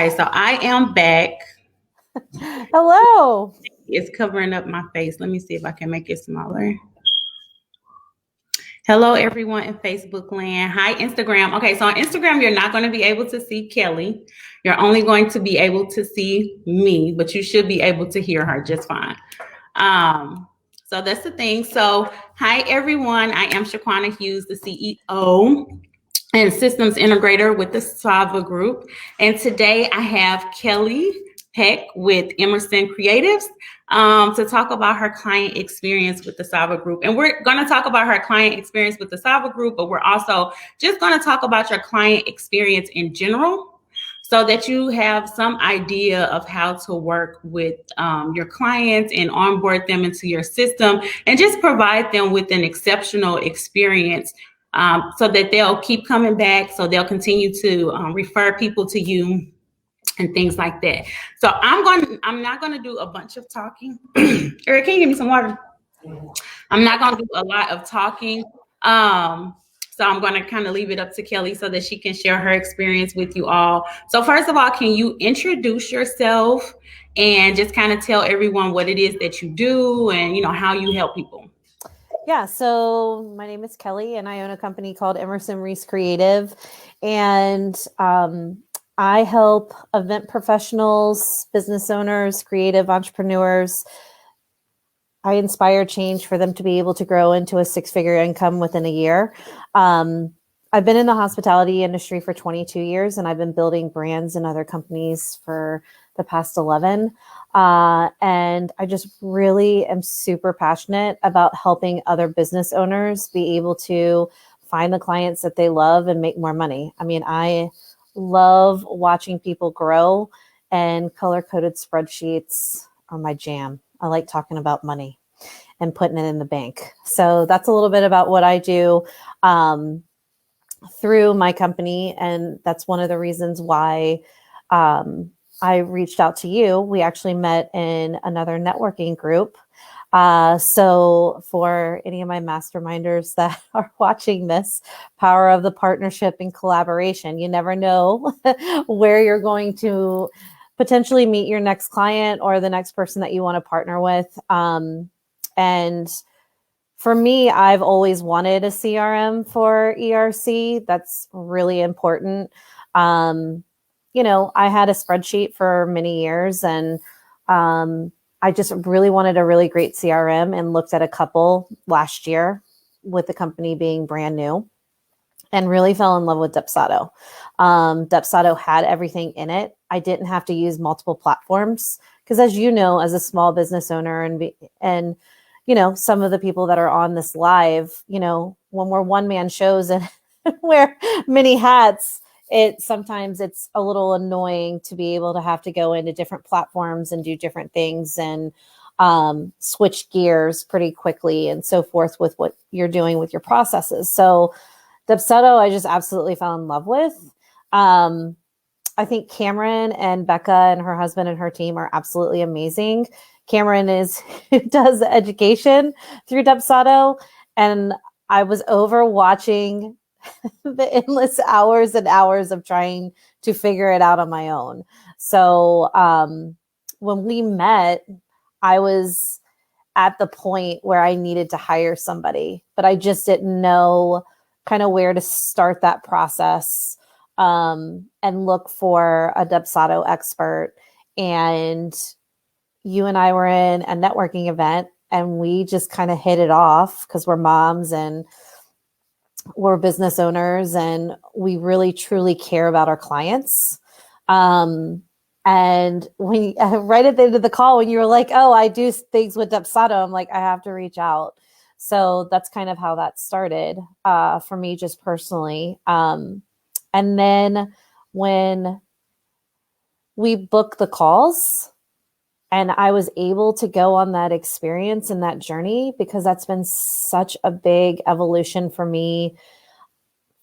Okay, so I am back. Hello. It's covering up my face. Let me see if I can make it smaller. Hello, everyone in Facebook land. Hi, Instagram. Okay, so on Instagram, you're not going to be able to see Kelly. You're only going to be able to see me, but you should be able to hear her just fine. So that's the thing. So, hi, everyone. I am Shequana Hughes, the CEO and systems integrator with the Sava Group. And today I have Kelly Peck with Emerson Creatives to talk about her client experience with the Sava Group. And we're going to talk about her client experience with the Sava Group, but we're also just going to talk about your client experience in general so that you have some idea of how to work with your clients and onboard them into your system and just provide them with an exceptional experience so that they'll keep coming back, so they'll continue to refer people to you and things like that. So I'm not gonna do a bunch of talking. Eric, can you give me some water? I'm not gonna do a lot of talking. So I'm gonna kind of leave it up to Kelly so that she can share her experience with you all. So first of all, can you introduce yourself and just kind of tell everyone what it is that you do and how you help people? Yeah, so my name is Kelly, and I own a company called Emerson Reese Creative, and I help event professionals, business owners, creative entrepreneurs. I inspire change for them to be able to grow into a six-figure income within a year. I've been in the hospitality industry for 22 years, and I've been building brands in other companies for the past 11. And I just really am super passionate about helping other business owners be able to find the clients that they love and make more money. I mean, I love watching people grow, and color-coded spreadsheets are my jam. I like talking about money and putting it in the bank. So that's a little bit about what I do through my company. And that's one of the reasons why I reached out to you. We actually met in another networking group. So for any of my masterminders that are watching this, power of the partnership and collaboration, you never know where you're going to potentially meet your next client or the next person that you want to partner with. And for me, I've always wanted a CRM for ERC. That's really important. I had a spreadsheet for many years, and I just really wanted a really great CRM and looked at a couple last year with the company being brand new and really fell in love with Dubsado. Dubsado had everything in it. I didn't have to use multiple platforms because, as you know, as a small business owner and some of the people that are on this live, when we're one-man shows and wear many hats, sometimes it's a little annoying to be able to have to go into different platforms and do different things and switch gears pretty quickly and so forth with what you're doing with your processes. So Dubsado, I just absolutely fell in love with. I think Cameron and Becca and her husband and her team are absolutely amazing. Cameron does education through Dubsado, and I was over watching the endless hours and hours of trying to figure it out on my own. So when we met, I was at the point where I needed to hire somebody, but I just didn't know kind of where to start that process and look for a Dubsado expert. And you and I were in a networking event, and we just kind of hit it off because we're moms and we're business owners, and we really truly care about our clients. And when right at the end of the call, when you were like, "Oh, I do things with Dubsado," I'm like, I have to reach out. So that's kind of how that started for me, just personally. And then when we booked the calls, and I was able to go on that experience and that journey, because that's been such a big evolution for me,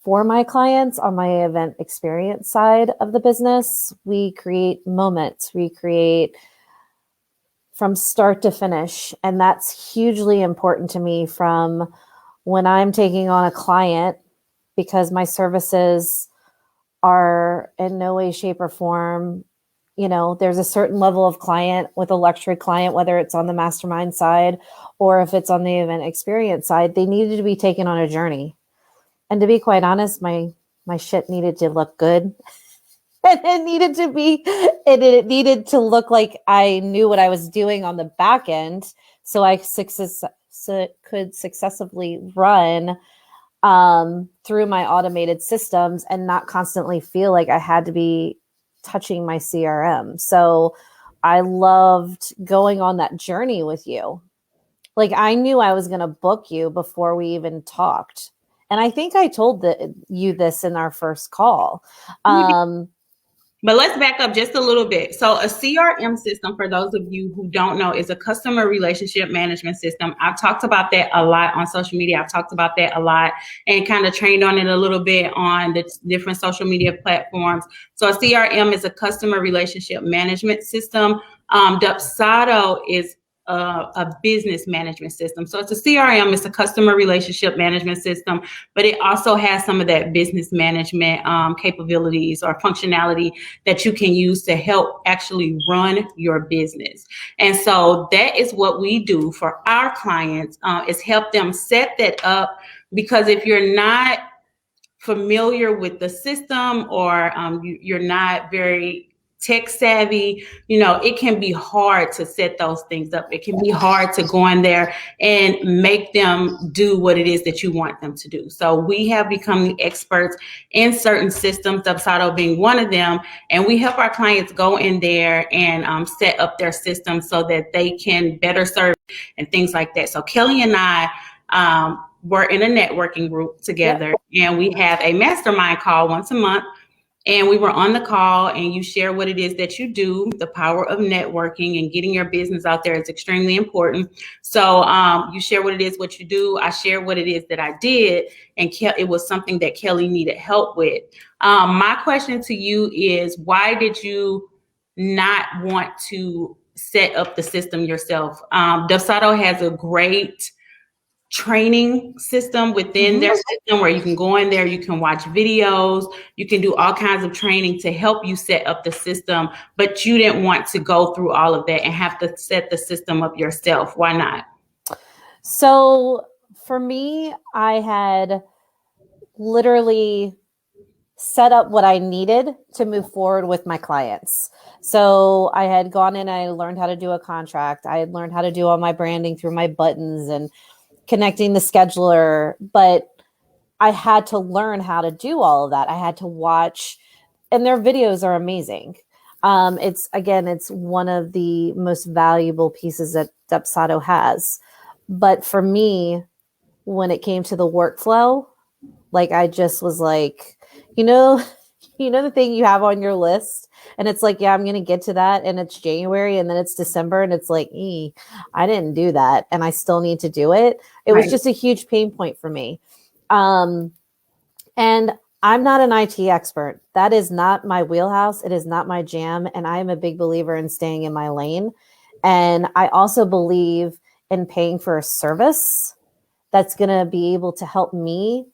for my clients on my event experience side of the business. We create moments, we create from start to finish. And that's hugely important to me from when I'm taking on a client, because my services are in no way, shape, or form there's a certain level of client with a luxury client, whether it's on the mastermind side or if it's on the event experience side, they needed to be taken on a journey. And to be quite honest, my shit needed to look good. And it needed to look like I knew what I was doing on the back end, so I could successfully run through my automated systems and not constantly feel like I had to be touching my CRM. So I loved going on that journey with you. Like, I knew I was going to book you before we even talked. And I think I told you this in our first call. But let's back up just a little bit. So a CRM system, for those of you who don't know, is a customer relationship management system. I've talked about that a lot on social media. I've talked about that a lot and kind of trained on it a little bit on the different social media platforms. So a CRM is a customer relationship management system. Dubsado is a business management system. So it's a CRM, it's a customer relationship management system, but it also has some of that business management capabilities or functionality that you can use to help actually run your business. And so that is what we do for our clients, is help them set that up, because if you're not familiar with the system, or you're not very tech savvy, it can be hard to set those things up. It can be hard to go in there and make them do what it is that you want them to do. So we have become the experts in certain systems, Dubsado being one of them, and we help our clients go in there and set up their system so that they can better serve and things like that. So Kelly and I, we're in a networking group together, yep. And we have a mastermind call once a month. And we were on the call, and you share what it is that you do. The power of networking and getting your business out there is extremely important. So you share what it is, what you do. I share what it is that I did, and it was something that Kelly needed help with. My question to you is, why did you not want to set up the system yourself? Dubsado has a great training system within their system where you can go in there, you can watch videos, you can do all kinds of training to help you set up the system, but you didn't want to go through all of that and have to set the system up yourself. Why not? So for me, I had literally set up what I needed to move forward with my clients. So I had gone in, I learned how to do a contract. I had learned how to do all my branding through my buttons and connecting the scheduler, but I had to learn how to do all of that. I had to watch, and their videos are amazing. It's one of the most valuable pieces that Dubsado has. But for me, when it came to the workflow, like, I just was like, the thing you have on your list, and it's like, yeah, I'm going to get to that. And it's January, and then it's December, and it's like, I didn't do that, and I still need to do it. It was just a huge pain point for me. And I'm not an IT expert. That is not my wheelhouse. It is not my jam. And I am a big believer in staying in my lane. And I also believe in paying for a service that's going to be able to help me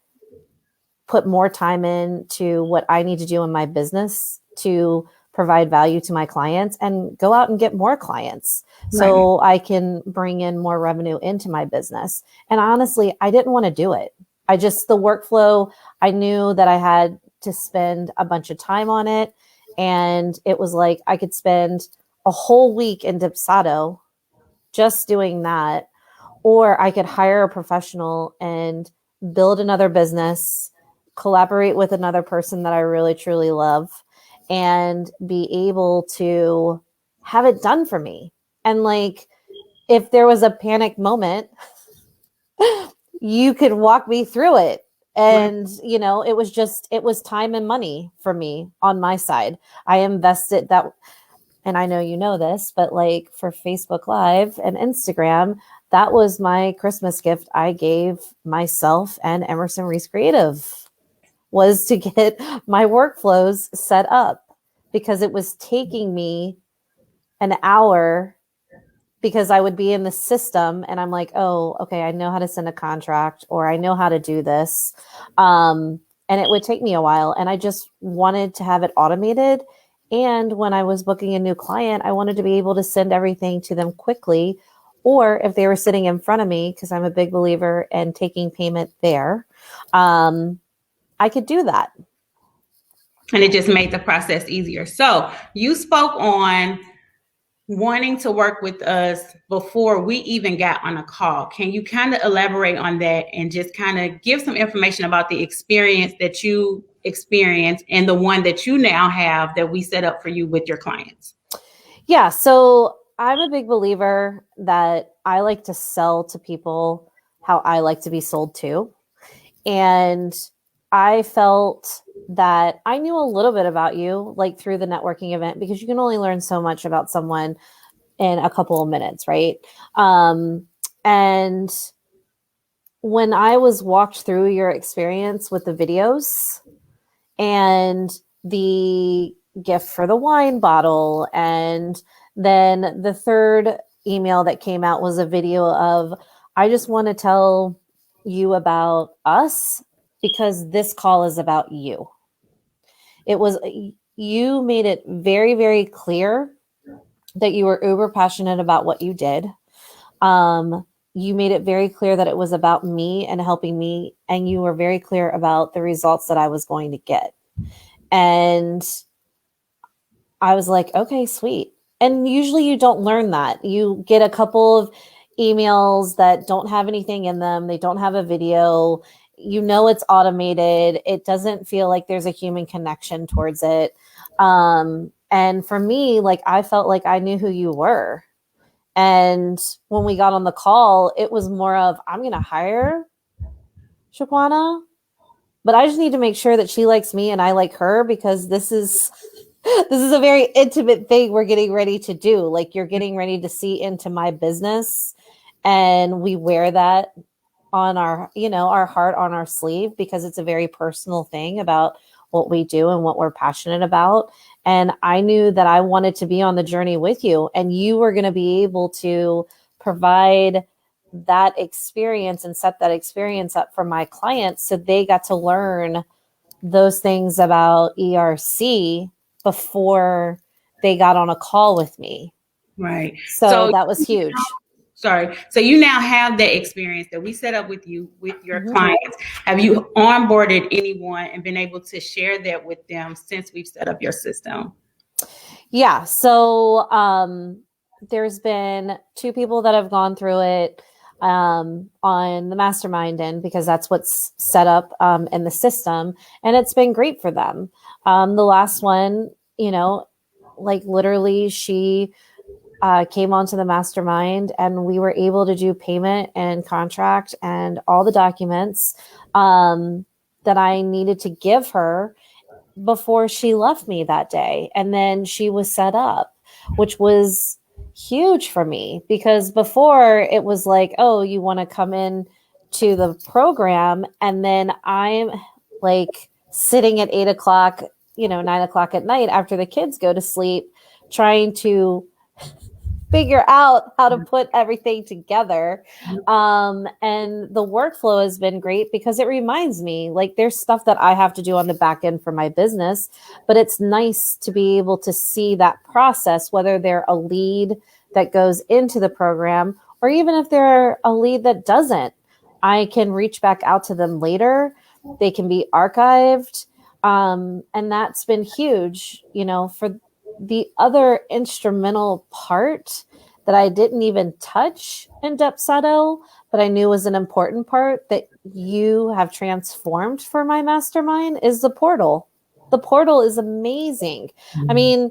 put more time into what I need to do in my business to provide value to my clients and go out and get more clients so I can bring in more revenue into my business. And honestly, I didn't want to do it. The workflow, I knew that I had to spend a bunch of time on it. And it was like, I could spend a whole week in Dubsado just doing that, or I could hire a professional and build another business, collaborate with another person that I really, truly love, and be able to have it done for me. And like, if there was a panic moment, you could walk me through it. And, it was time and money for me on my side. I invested that. And I know you know this, but like, for Facebook Live and Instagram, that was my Christmas gift I gave myself and Emerson Reese Creative, was to get my workflows set up, because it was taking me an hour, because I would be in the system and I'm like, oh, okay, I know how to send a contract, or I know how to do this. And it would take me a while, and I just wanted to have it automated And when I was booking a new client, I wanted to be able to send everything to them quickly. Or if they were sitting in front of me, because I'm a big believer in taking payment there, I could do that. And it just made the process easier. So you spoke on wanting to work with us before we even got on a call. Can you kind of elaborate on that and just kind of give some information about the experience that you experienced and the one that you now have that we set up for you with your clients? Yeah. So I'm a big believer that I like to sell to people how I like to be sold to. And I felt that I knew a little bit about you, like through the networking event, because you can only learn so much about someone in a couple of minutes, right? And when I was walked through your experience with the videos and the gift for the wine bottle, and then the third email that came out was a video of, I just want to tell you about us because this call is about you. It was, you made it very, very clear that you were uber passionate about what you did. You made it very clear that it was about me and helping me. And you were very clear about the results that I was going to get. And I was like, okay, sweet. And usually you don't learn that. You get a couple of emails that don't have anything in them. They don't have a video. You know, it's automated. It doesn't feel like there's a human connection towards it. And for me, like, I felt like I knew who you were. And when we got on the call, it was more of, I'm going to hire Shequana, but I just need to make sure that she likes me and I like her, because this is a very intimate thing we're getting ready to do. Like, you're getting ready to see into my business, and we wear that on our, our heart on our sleeve, because it's a very personal thing about what we do and what we're passionate about. And I knew that I wanted to be on the journey with you, and you were going to be able to provide that experience and set that experience up for my clients, so they got to learn those things about ERC before they got on a call with me. Right. So that was huge. Sorry. So you now have the experience that we set up with you, with your clients. Have you onboarded anyone and been able to share that with them since we've set up your system? Yeah. So there's been 2 people that have gone through it on the mastermind end, because that's what's set up in the system. And it's been great for them. The last one, like literally she came onto the mastermind, and we were able to do payment and contract and all the documents that I needed to give her before she left me that day. And then she was set up, which was huge for me, because before it was like, oh, you want to come in to the program, and then I'm like sitting at 8 o'clock, 9 o'clock at night after the kids go to sleep, trying to figure out how to put everything together. And the workflow has been great, because it reminds me, like, there's stuff that I have to do on the back end for my business, but it's nice to be able to see that process, whether they're a lead that goes into the program, or even if they're a lead that doesn't, I can reach back out to them later. They can be archived. And that's been huge, for the other instrumental part that I didn't even touch in Depsato, but I knew was an important part that you have transformed for my mastermind, is the portal. The portal is amazing. Mm-hmm. I mean,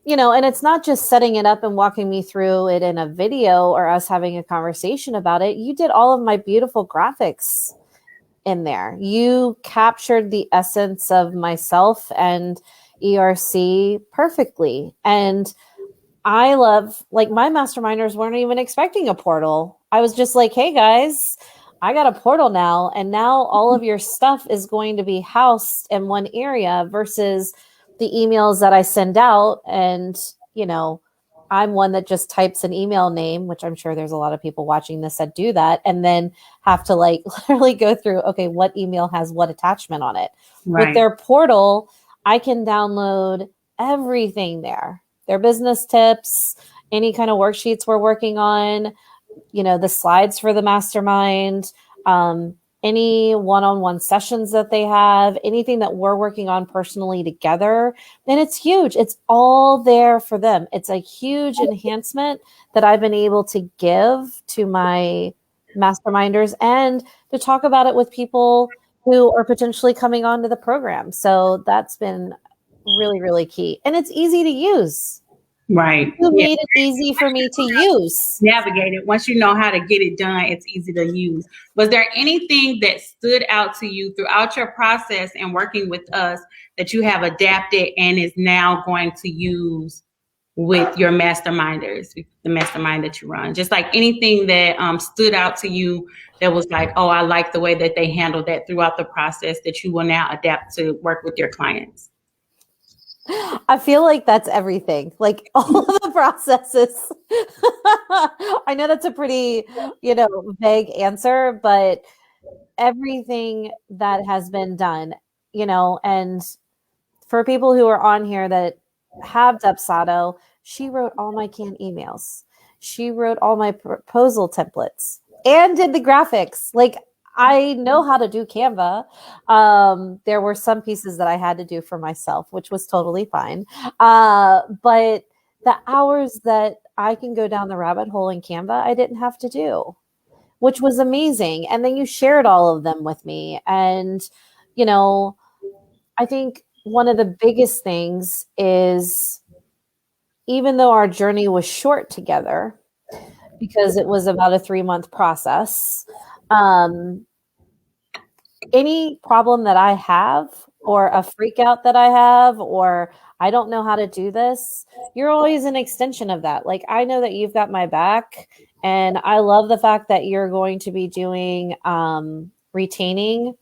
and it's not just setting it up and walking me through it in a video or us having a conversation about it. You did all of my beautiful graphics in there. You captured the essence of myself and ERC perfectly. And I love, like, my masterminders weren't even expecting a portal. I was just like, hey guys, I got a portal now. And now all of your stuff is going to be housed in one area, versus the emails that I send out. And, I'm one that just types an email name, which I'm sure there's a lot of people watching this that do that, and then have to like literally go through, okay, what email has what attachment on it. Right. With their portal, I can download everything there. Their business tips, any kind of worksheets we're working on, the slides for the mastermind, any one-on-one sessions that they have, anything that we're working on personally together. And it's huge. It's all there for them. It's a huge enhancement that I've been able to give to my masterminders and to talk about it with people who are potentially coming onto the program. So that's been really, really key. And it's easy to use. Right. You made it easy for me to use. Navigate it. Once you know how to get it done, it's easy to use. Was there anything that stood out to you throughout your process and working with us that you have adapted and is now going to use with your masterminders, the mastermind that you run? Just like anything that stood out to you that was like, oh, I like the way that they handled that throughout the process that you will now adapt to work with your clients. I feel like that's everything, like all of the processes. I know that's a pretty, vague answer, but everything that has been done, and for people who are on here that have Dubsado, she wrote all my canned emails. She wrote all my proposal templates and did the graphics. Like, I know how to do Canva. There were some pieces that I had to do for myself, which was totally fine. But the hours that I can go down the rabbit hole in Canva, I didn't have to do, which was amazing. And then you shared all of them with me. And, I think one of the biggest things is, even though our journey was short together, because it was about a 3-month process, any problem that I have, or a freak out that I have, or I don't know how to do this, you're always an extension of that. Like, I know that you've got my back, and I love the fact that you're going to be doing retaining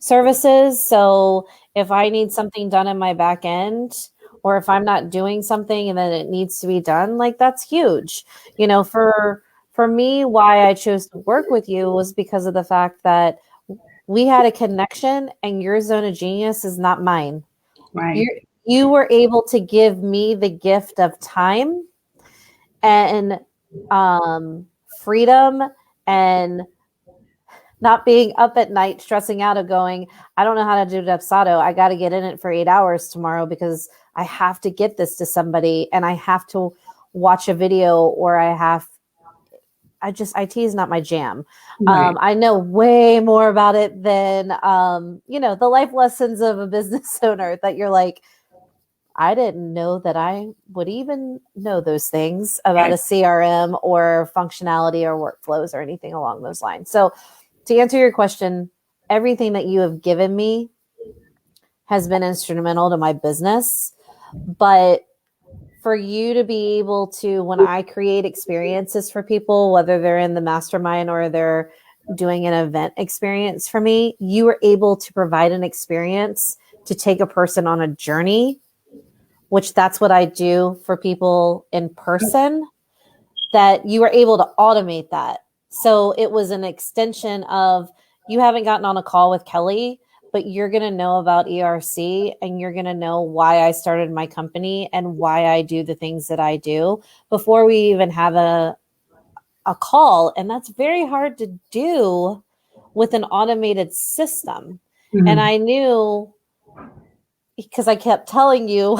services. So if I need something done in my back end, or if I'm not doing something and then it needs to be done, like, that's huge. For me, why I chose to work with you was because of the fact that we had a connection, and your zone of genius is not mine. Right. You were able to give me the gift of time and freedom, and not being up at night stressing out of going, I don't know how to do Dubsado. I got to get in it for 8 hours tomorrow because I have to get this to somebody, and I have to watch a video, or IT is not my jam. Right. I know way more about it than, the life lessons of a business owner that you're like, I didn't know that I would even know those things about a CRM or functionality or workflows or anything along those lines. So to answer your question, everything that you have given me has been instrumental to my business. But for you to be able to, when I create experiences for people, whether they're in the mastermind or they're doing an event experience for me, you were able to provide an experience to take a person on a journey, which that's what I do for people in person, that you were able to automate that. So it was an extension of, you haven't gotten on a call with Kelly, but you're going to know about ERC, and you're going to know why I started my company and why I do the things that I do before we even have a call. And that's very hard to do with an automated system. Mm-hmm. And I knew, because I kept telling you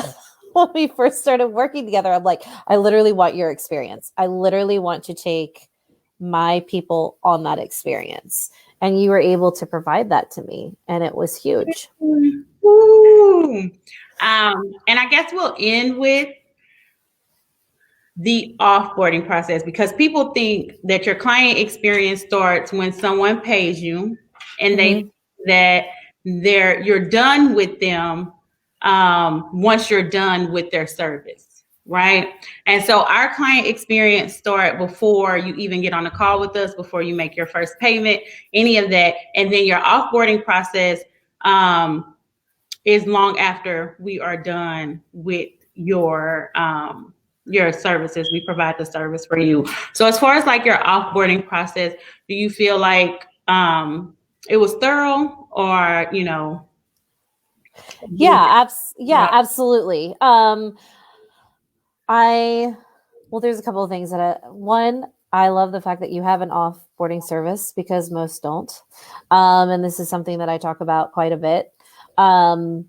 when we first started working together, I'm like, I literally want your experience. I literally want to take my people on that experience. And you were able to provide that to me, and it was huge. Ooh. And I guess we'll end with the offboarding process, because people think that your client experience starts when someone pays you, and they that you're done with them once you're done with their service. Right. And so our client experience start before you even get on a call with us, before you make your first payment, any of that. And then your offboarding process is long after we are done with your services. We provide the service for you. So as far as like your offboarding process, do you feel like it was thorough, or, Yeah, absolutely. There's a couple of things one, I love the fact that you have an offboarding service because most don't. And this is something that I talk about quite a bit. Um,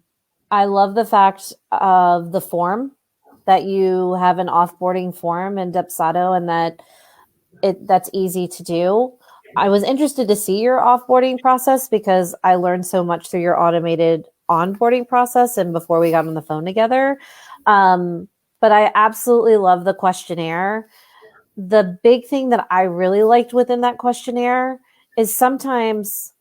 I love the fact of the form that you have an offboarding form in Depsado and that's easy to do. I was interested to see your offboarding process because I learned so much through your automated onboarding process and before we got on the phone together. But I absolutely love the questionnaire. The big thing that I really liked within that questionnaire is sometimes,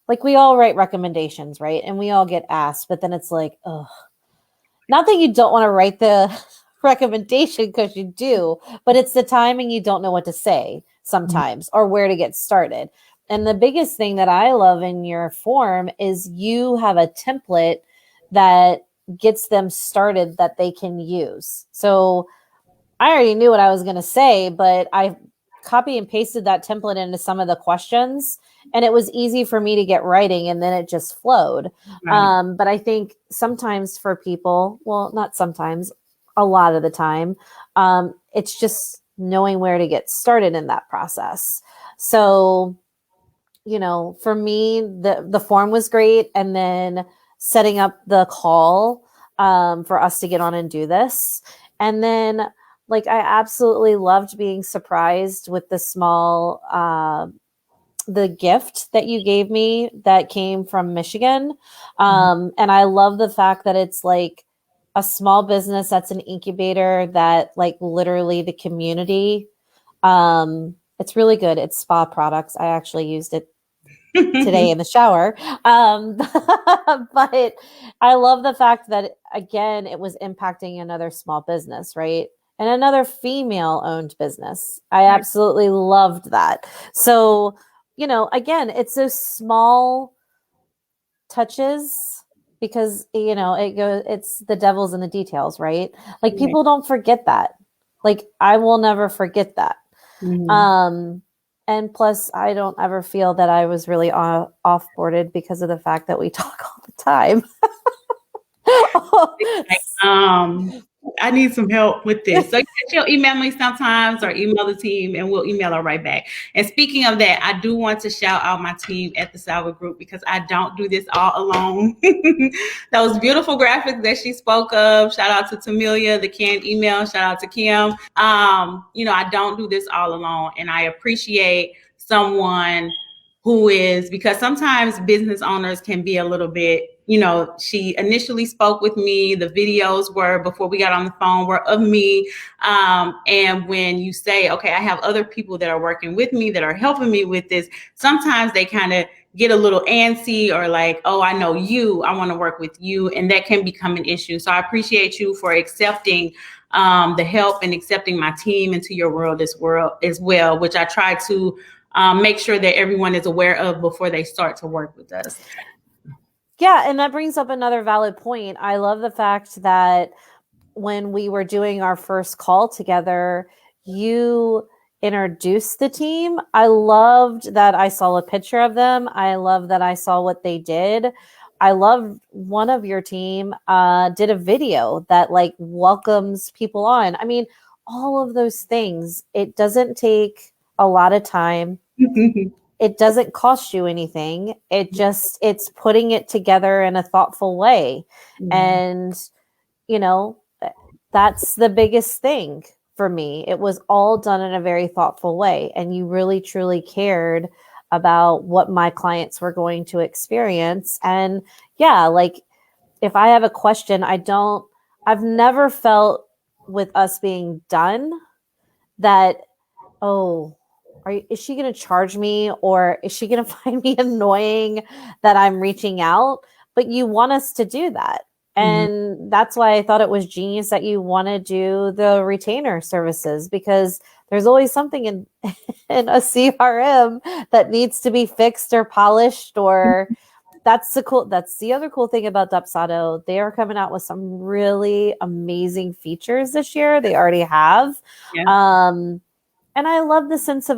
like, we all write recommendations, right? And we all get asked, but then it's like, oh, not that you don't want to write the recommendation because you do, but it's the timing you don't know what to say sometimes or where to get started. And the biggest thing that I love in your form is you have a template that gets them started that they can use. So I already knew what I was going to say, but I copy and pasted that template into some of the questions and it was easy for me to get writing and then it just flowed. Right. But I think sometimes for people, well, not sometimes, a lot of the time, it's just knowing where to get started in that process. So, for me, the form was great. And then setting up the call for us to get on and do this. And then, like, I absolutely loved being surprised with the gift that you gave me that came from Michigan. And I love the fact that it's like a small business that's an incubator that, like, literally the community. It's really good. It's spa products. I actually used it today in the shower. But I love the fact that, again, it was impacting another small business, right? And another female owned business. I absolutely loved that. So, again, it's those small touches because, it's the devil's in the details, right? Like, people don't forget that. Like, I will never forget that. And plus, I don't ever feel that I was really off-boarded because of the fact that we talk all the time. I need some help with this. So she'll email me sometimes or email the team and we'll email her right back. And speaking of that, I do want to shout out my team at the Salva Group because I don't do this all alone. Those beautiful graphics that she spoke of, shout out to Tamelia, the canned email, shout out to Kim. I don't do this all alone and I appreciate someone who is, because sometimes business owners can be a little bit, she initially spoke with me. The videos were, before we got on the phone, were of me. And when you say, okay, I have other people that are working with me that are helping me with this, sometimes they kind of get a little antsy or like, oh, I know you, I want to work with you. And that can become an issue. So I appreciate you for accepting the help and accepting my team into your world as well, which I try to make sure that everyone is aware of before they start to work with us. Yeah, and that brings up another valid point. I love the fact that when we were doing our first call together, you introduced the team. I loved that I saw a picture of them. I love that I saw what they did. I love one of your team did a video that, like, welcomes people on. I mean, all of those things. It doesn't take a lot of time. It doesn't cost you anything. It's putting it together in a thoughtful way. And, that's the biggest thing for me. It was all done in a very thoughtful way. And you really, truly cared about what my clients were going to experience. And yeah, like, if I have a question, I've never felt with us being done that, oh, is she going to charge me or is she going to find me annoying that I'm reaching out? But you want us to do that. And that's why I thought it was genius that you want to do the retainer services, because there's always something in a CRM that needs to be fixed or polished, or that's the other cool thing about Depsado. They are coming out with some really amazing features this year. They already have. Yeah. And I love the sense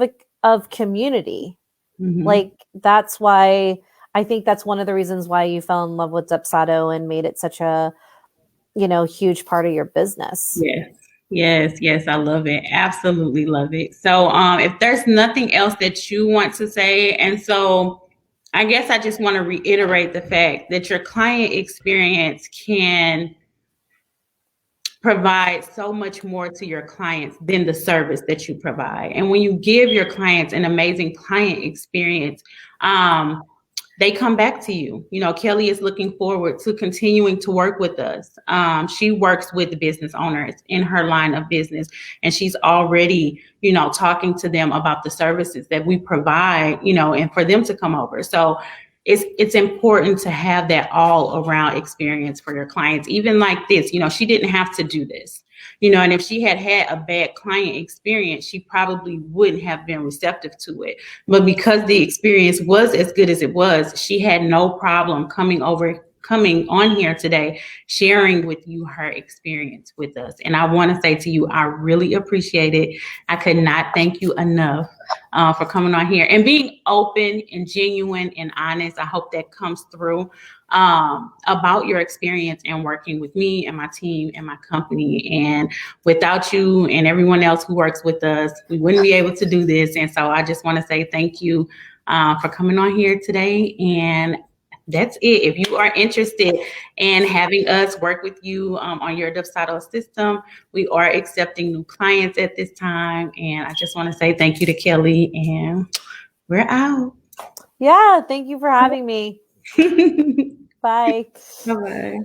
of community. Like, that's why I think that's one of the reasons why you fell in love with Dubsado and made it such a, huge part of your business. Yes. Yes, yes, I love it. Absolutely love it. So, if there's nothing else that you want to say, and so I guess I just want to reiterate the fact that your client experience can provide so much more to your clients than the service that you provide. And when you give your clients an amazing client experience, they come back to you. You know, Kelly is looking forward to continuing to work with us. She works with business owners in her line of business, and she's already, talking to them about the services that we provide, and for them to come over. So it's important to have that all around experience for your clients. Even like this, she didn't have to do this. And if she had had a bad client experience, she probably wouldn't have been receptive to it. But because the experience was as good as it was, she had no problem coming on here today, sharing with you her experience with us. And I want to say to you, I really appreciate it. I could not thank you enough for coming on here and being open and genuine and honest. I hope that comes through about your experience and working with me and my team and my company. And without you and everyone else who works with us, we wouldn't be able to do this. And so I just want to say thank you for coming on here today. And that's it. If you are interested in having us work with you on your Dubsado system, we are accepting new clients at this time. And I just want to say thank you to Kelly, and we're out. Yeah, thank you for having me. Bye. Bye-bye.